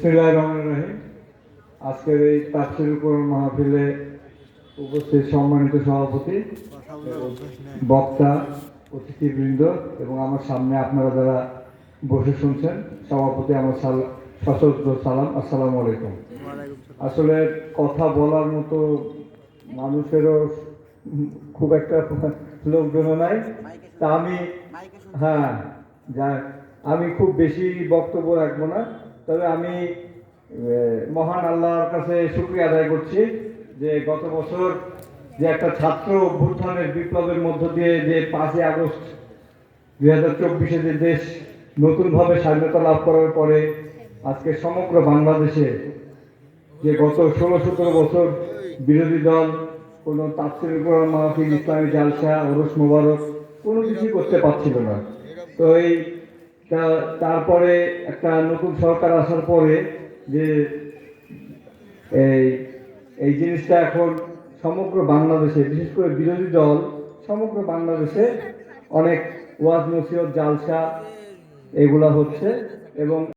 বিসমিল্লাহির রহমানির রহিম। আজকের এই তাফসীরুল কোরআন মাহফিলে উপস্থিত সম্মানিত সভাপতি, বক্তা, অতিথিবৃন্দ এবং আমার সামনে আপনারা যারা বসে শুনছেন, সভাপতি আমার সশস্ত্র সালাম, আসসালামু আলাইকুম। আসলে কথা বলার মতো মানুষেরও খুব একটা লোকজনও নাই, তা আমি খুব বেশি বক্তব্য রাখবো না। তবে আমি মহান আল্লাহর কাছে শুকরিয়া আদায় করছি যে গত বছর যে একটা ছাত্র অভ্যুত্থানের বিপ্লবের মধ্য দিয়ে যে 5ই আগস্ট 2024 যে দেশ নতুনভাবে স্বাধীনতা লাভ করার পরে আজকে সমগ্র বাংলাদেশে যে গত 16-17 বছর বিরোধী দল কোনো তাফসীরুল কোরআন মাহফিল, ইসলামী জালসা, ওরস মোবারক কোনো কিছুই করতে পারছিল না। তো তারপরে একটা নতুন সরকার আসার পরে যে এই জিনিসটা এখন সমগ্র বাংলাদেশে, বিশেষ করে বিরোধী দল সমগ্র বাংলাদেশে অনেক ওয়াজ নসিহত জালসা এগুলা হচ্ছে এবং